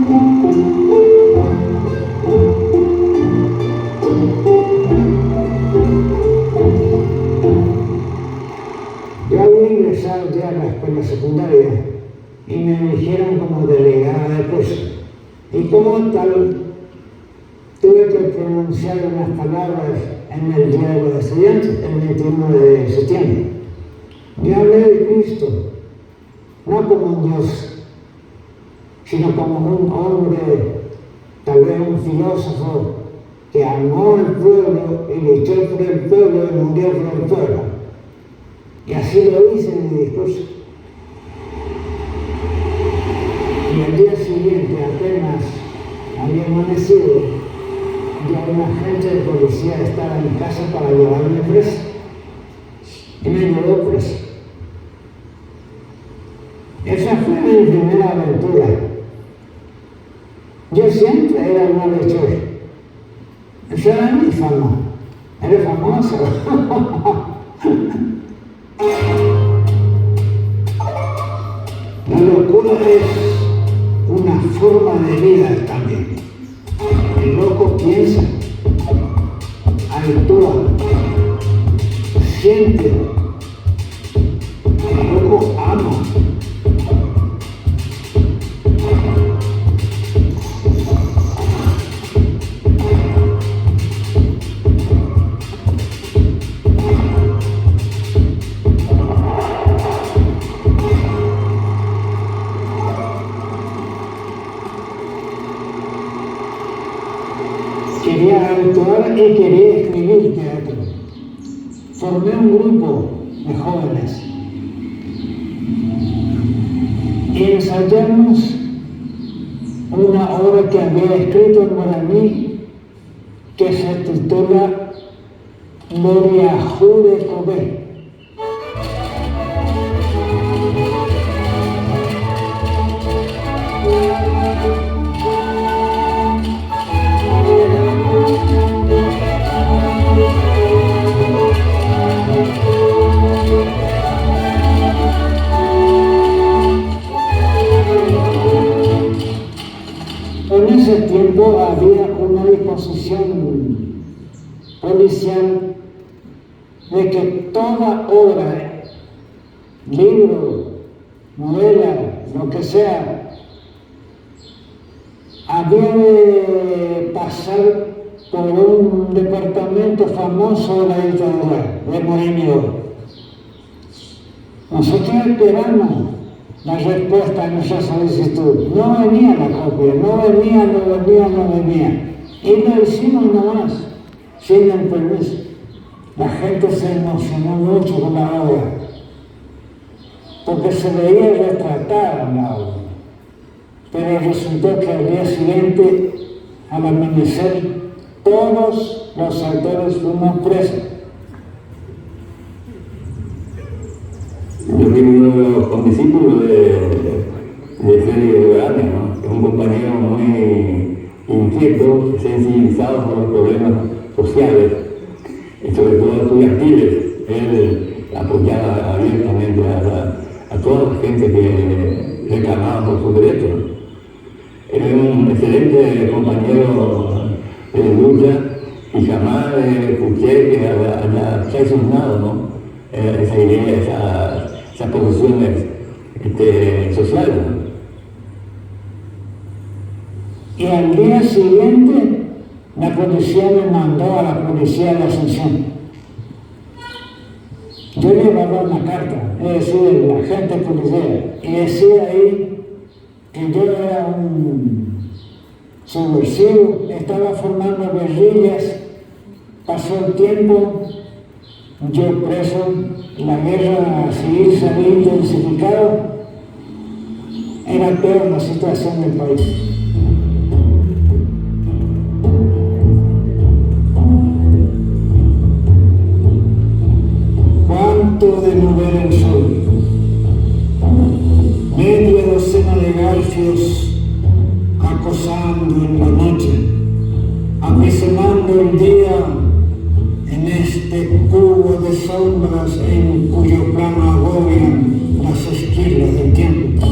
Yo había ingresado ya a la escuela secundaria y me eligieron como delegada de curso. Y como tal, tuve que pronunciar unas palabras en el diálogo de estudiantes, el 21 de septiembre. Yo hablé de Cristo, no como un Dios, sino como un hombre, tal vez un filósofo, que amó al pueblo y luchó por el pueblo y murió por el pueblo. Y así lo hice en mi discurso. Y al día siguiente, apenas había amanecido, ya un agente de policía estaba en mi casa para llevarme preso. Y me llevó preso. Esa fue mi primera aventura. Yo siempre era un malhechor. Esa era mi fama. Era famoso. La locura es una forma de vida también. El loco piensa, actúa, siente. El loco ama. Quería actuar y quería escribir teatro. Formé un grupo de jóvenes y ensayamos una obra que había escrito en guaraní que se titula Moriajú de Cobé. En ese tiempo había una disposición policial de que toda obra, libro, novela, lo que sea, había de pasar por un departamento famoso de la dictadura, de Morimio. Nosotros esperamos la respuesta a nuestra solicitud. No venía la copia, no venía. Y lo hicimos nomás, sin el permiso. La gente se emocionó mucho con la obra, porque se veía retratada la obra. Pero resultó que al día siguiente, al amanecer, todos los autores fuimos presos. Yo fui uno de los condiscípulos de Félix Grande, ¿no? Es un compañero muy inquieto, sensibilizado por los problemas sociales y sobre todo estudiantiles. Él apoyaba abiertamente a toda la gente que reclamaba por sus derechos. Él era un excelente compañero de lucha y jamás escuché que haya traicionado, ¿no? Esa idea, esas posiciones sociales. Y al día siguiente, la policía me mandó a la policía de Asunción. Yo llevaba una carta, es decir, la agente policial, y decía ahí que yo era un subversivo, estaba formando guerrillas, pasó el tiempo, yo preso, la guerra civil se había intensificado, era peor la situación del país. Cuánto de mover el sol, media docena de garfios acosando en la noche, aprisionando el día en este cubo de sombras en cuyo plano agobian las esquilas del tiempo.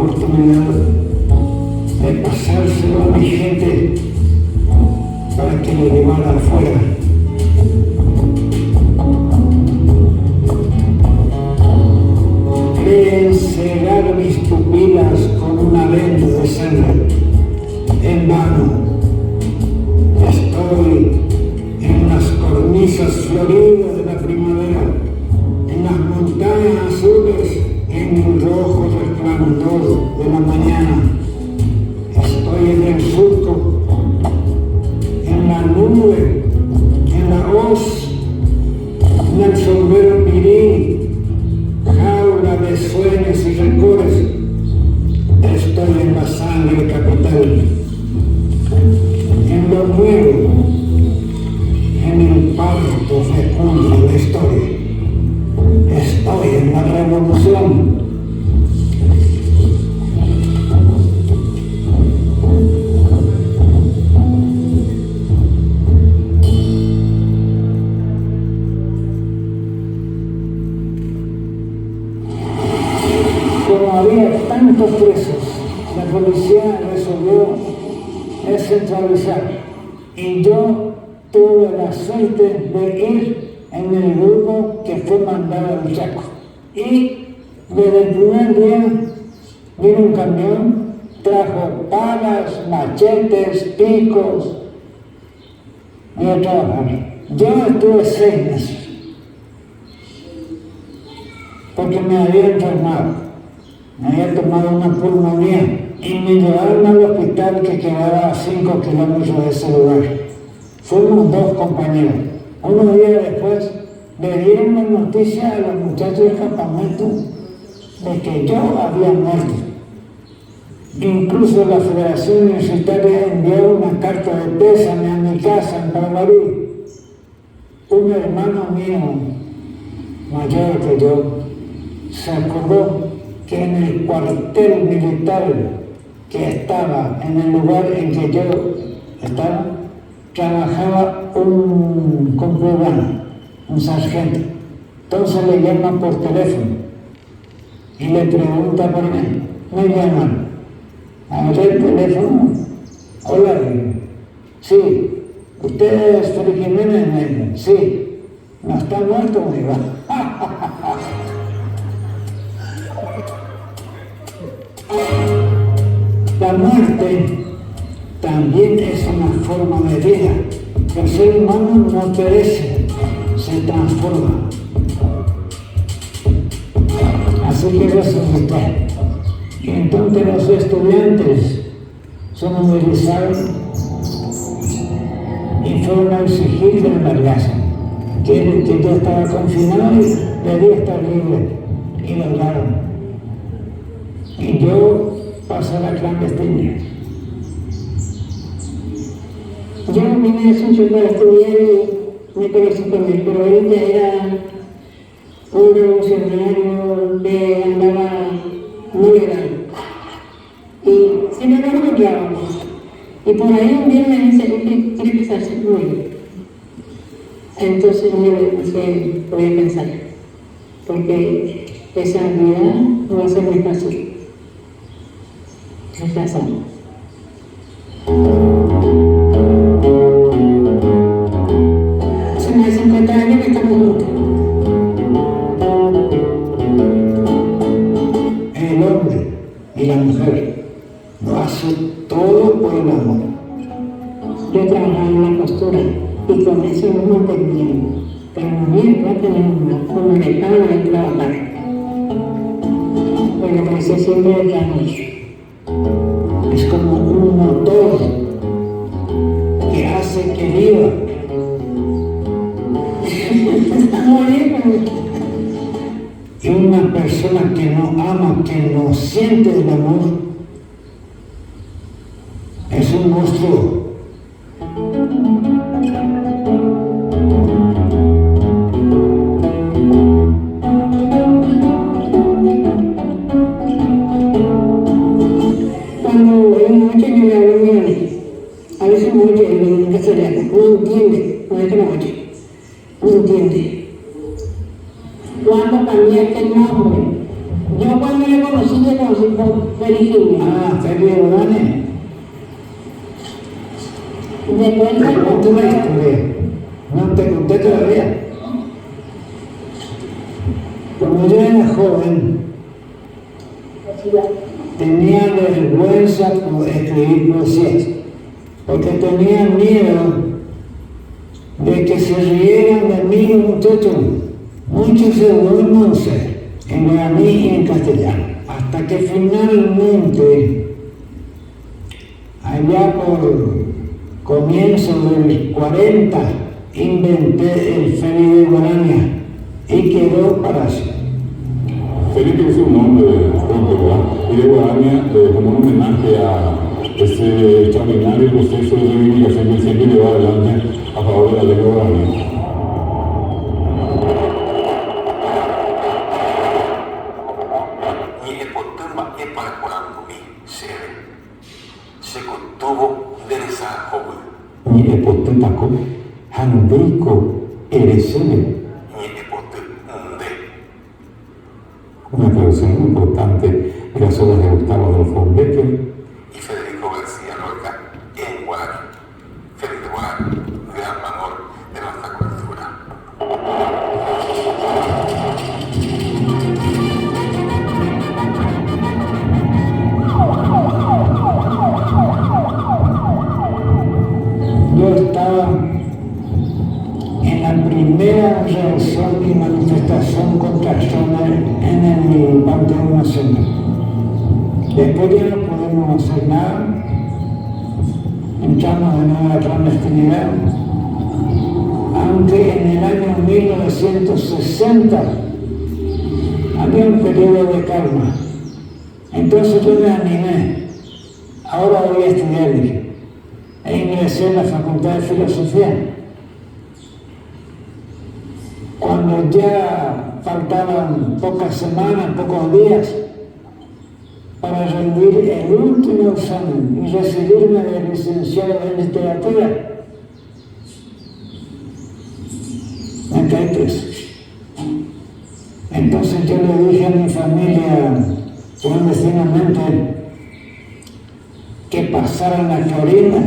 oportunidad de pasárselo a mi gente para que lo llevara afuera. Me encegaron mis pupilas con una venda de sangre. En vano. Estoy en las cornisas floridas de la primavera, en las montañas azules, en el rojo resplandor de la mañana. Estoy en el surco, en la nube, en la hoz, en el sombrero pirín, jaula de sueños y rencores. Estoy en la sangre capital, en lo nuevo, en el parto fecundo de la historia. Estoy en la revolución. Como había tantos presos, la policía resolvió descentralizar y yo tuve la suerte de ir en el grupo que fue mandado al Chaco. Y desde el primer día vino un camión, trajo palas, machetes, picos y a trabajar. Yo estuve 6 meses porque me había enfermado. Me había tomado una pulmonía y me llevaron al hospital que quedaba a 5 kilómetros de ese lugar. Fuimos 2 compañeros. Unos días después le dieron la noticia a los muchachos del campamento de que yo había muerto. Incluso la Federación Universitaria envió una carta de pésame a mi casa en Paraguay. Un hermano mío, mayor que yo, se acordó que en el cuartel militar que estaba en el lugar en que yo estaba, trabajaba un concubano, un sargento. Entonces le llama por teléfono y le pregunta por mí. Me llaman, agarré el teléfono. Hola, sí, ¿usted es Félix Jiménez? Me dijo, sí, no está muerto, me dijo. La muerte también es una forma de vida. El ser humano no perece, se transforma. Así que resucité. Y entonces los estudiantes se movilizaron y fueron a exigir que me largasen. Que yo estaba confinado y debía estar libre. Y lo largaron. Y yo pasé a la clandestinidad. Yo vine a Asunción para estudiar y me conocí con él, pero él ya era un revolucionario que andaba muy legal. Y siempre nos encontrábamos. Y por ahí un día me dice, ¿usted quiere casarse? Muy bien. Entonces yo le dije, voy a pensar, porque esa vida no va a ser muy fácil. Nos casamos. Hace más de 50 años que estamos juntos. El hombre y la mujer lo hacen todo por el amor. Yo trabajaba en la costura y con eso nos manteníamos. Pero mientras teníamos una mercado de trabajar. Pero crecí siempre de la noche. Es como un motor que hace que viva. Y una persona que no ama, que no siente el amor, es un monstruo. Cuando en la noche yo le hablo a mi mamá, a veces me oye en castellano, no entiende, no es que no oye, no entiende. Cuando cambiaste el nombre, yo cuando le conocida como Feliz Jimmy. Ah, Feliz Urane. Después Te cuento la historia. No te conté todavía. Cuando yo era joven, tenía vergüenza por escribir poesías, porque tenía miedo de que se rieran de mí los muchachos. Muchos se burlándose en guaraní y en castellano, hasta que finalmente, allá por comienzo del 40, inventé el Feliz de Guarania y quedó para siempre. Felipe es un nombre propio, ¿verdad? Y de Guarania, como un homenaje a ese extraordinario proceso de reivindicación que siempre lleva adelante a favor de la lengua guaraní. Ni epotepako, handeiko eresene. Una traducción muy importante de las obras de Gustavo Adolfo Bécquer y Federico García Lorca en guaraní. Feliz de Guaraní, gran valor de nuestra cultura. Yo estaba en la primera reacción y manifestación contra Stroessner en el Panteón Nacional. Después ya no pudimos hacer nada, entramos de nuevo a la clandestinidad, aunque en el año 1960 había un periodo de calma. Entonces yo me animé, ahora voy a estudiar e ingresé en la Facultad de Filosofía. Cuando ya faltaban pocas semanas, pocos días, para rendir el último examen y recibirme de licenciado en literatura, me caí preso. Entonces yo le dije a mi familia clandestinamente que pasaran a Florida,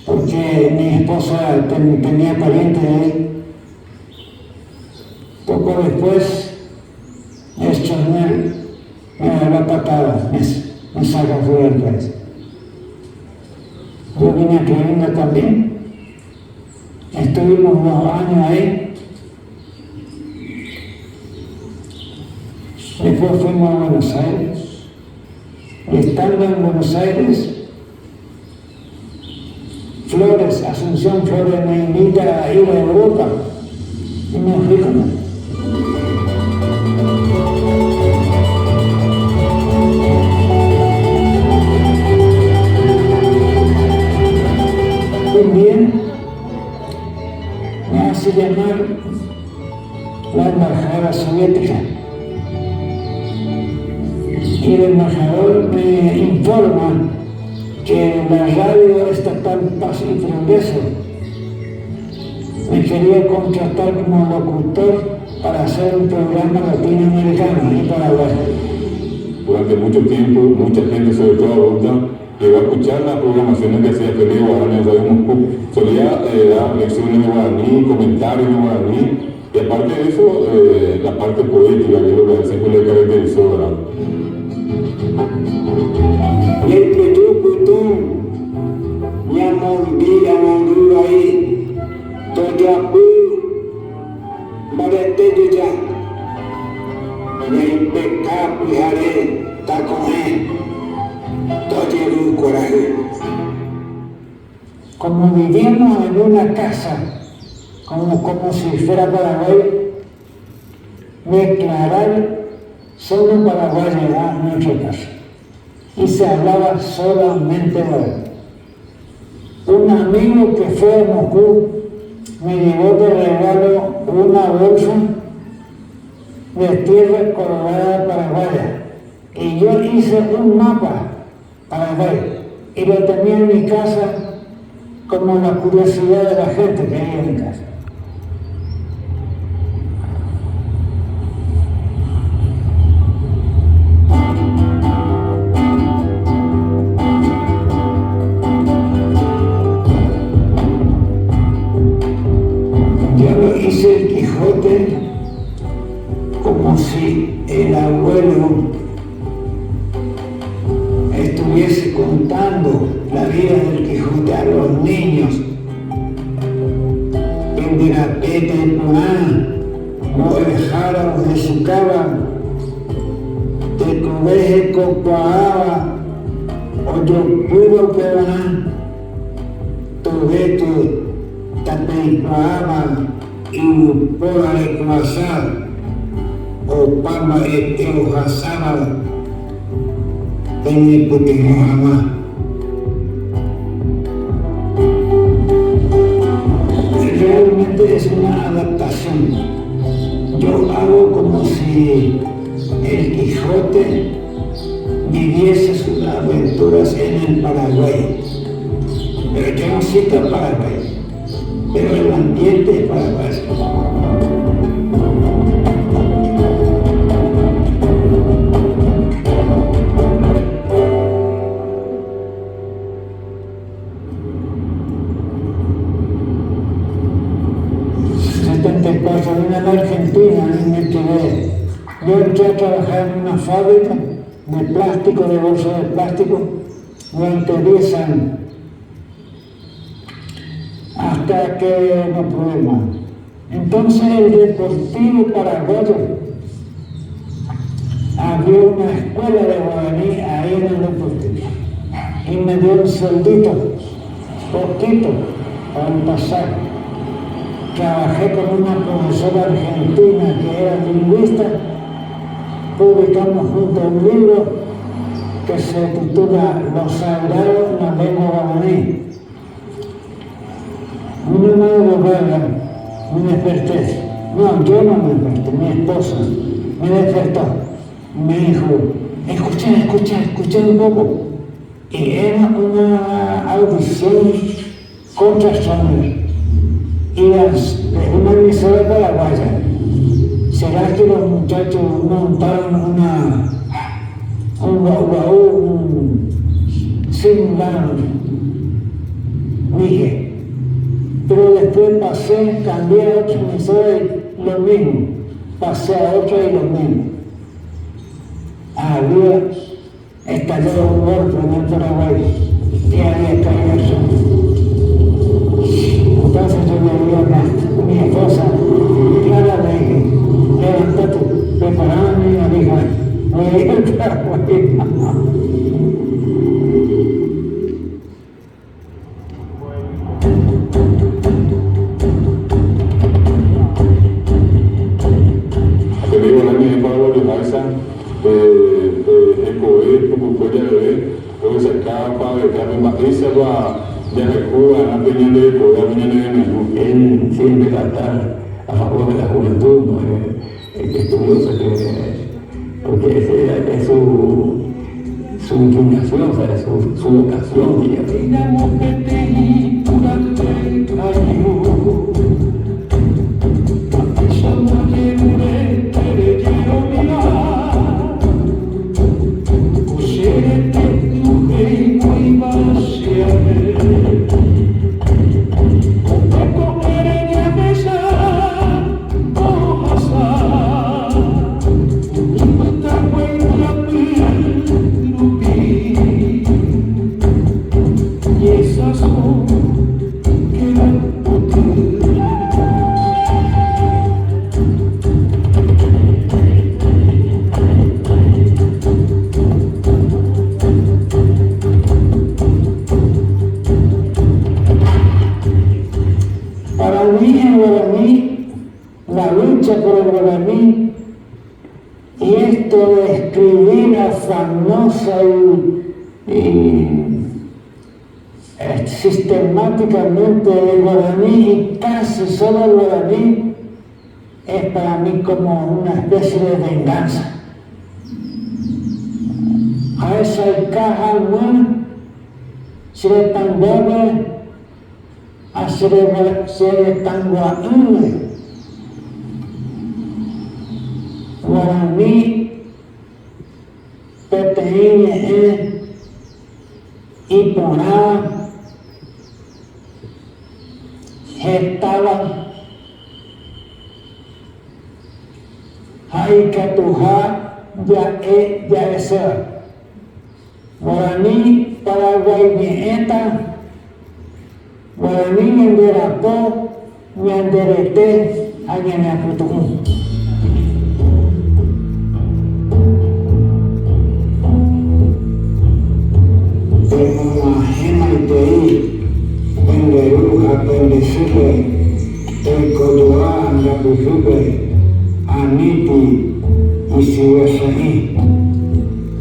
porque mi esposa tenía parientes ahí. Poco después, Stroessner me da la patada, me saca fuera del país. Yo vine a Cleveland también, estuvimos 2 años ahí, después fuimos a Buenos Aires, y estando en Buenos Aires, Asunción Flores me invita a ir a Europa, y me fui con él. Un día me hace llamar la embajadora soviética y el embajador me informa que la radio estatal Paz y Progreso me quería contratar como locutor para hacer un programa latinoamericano en Paraguay. Durante mucho tiempo, mucha gente, sobre todo adulta, llegó a escuchar las programaciones que hacía Feliz Guaraní en Radio Moscú. Solía dar lecciones de guaraní, comentarios de guaraní, y aparte de eso, la parte poética, que es lo que siempre le caracterizó, ¿verdad? Y el Petú, ya morí a Monduro ahí, Toyapu, Barete ya, y Pecapu y Jare, Taconé, Toyeru Coraje. Como vivíamos en una casa, como si fuera Paraguay, declarar solo Paraguay era nuestra casa. Y se hablaba solamente de él. Un amigo que fue a Moscú me llevó de regalo una bolsa de tierra colorada paraguaya y yo hice un mapa paraguayo y lo tenía en mi casa como la curiosidad de la gente que hay en mi casa. estuviese contando la vida del Quijote a los niños, Pendirapete y Puná, o el jaro de su cava, te cobeje cocoaba, o yo pudo pebaná, tobete, tapeicoaba, y pola de coazar, o pamba ojasaba, tenía pequeño jamás. Realmente es una adaptación. Yo hago como si el Quijote viviese sus aventuras en el Paraguay. Pero yo no cito el Paraguay, pero el ambiente es paraguayo. Vine a la Argentina y me quedé. Yo entré a trabajar en una fábrica de plástico, de bolsas de plástico, durante 10 años. Hasta que no pude más. Entonces el Deportivo Paraguayo abrió una escuela de guaraní ahí en el Deportivo y me dio un sueldito, poquito, para el pasaje. Trabajé con una profesora argentina que era lingüista, publicamos juntos un libro que se titula Los Sagrados en la Lengua Guaraní. Una madrugada me desperté, no, yo no me desperté, mi esposa me despertó, me dijo, escucha un poco. Y era una audición contra extranjeros. Y una emisora paraguaya. ¿Será que los muchachos montaron un guau similar? Dije. Pero después cambié a otra emisora y lo mismo. Pasé a otra y lo mismo. Había estallado un golpe en el Paraguay y había caído eso. Entonces yo le digo a mi esposa, Clara, le dije, levántate, preparame a mi hija, voy a ir al Paraguay. Tenemos la misma Pablo de Marza, Ecoé, Pucucoya Bebé, luego se acaba para dejar matriz ya recuerda la opinión de poder él siempre va a estar a favor de la juventud, ¿no? Que estudiosa, porque esa es su inclinación, o sea, su vocación. La lucha por el guaraní y esto de escribir afanosa y sistemáticamente el guaraní y casi solo el guaraní es para mí como una especie de venganza. A esa caja no se le tan doble a se le tan guaíne. Guaraní, PTN, Iporá, Getaba, Haikatuja, Yaesea. Guaraní, Paraguay, Nieta, Guaraní, Ñanderapó, Ñanderete, Añanaputujú. Penderuja, Pendesupe, Tecodoa, Andapuzupe, Aniti, Isiwasai,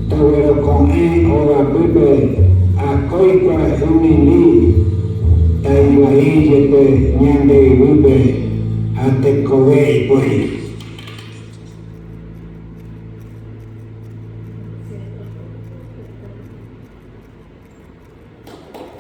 Tawero con Ora Pipe, Acoipa, Unili, Taiwaí, Ñande Vipe, Atecobe, pues.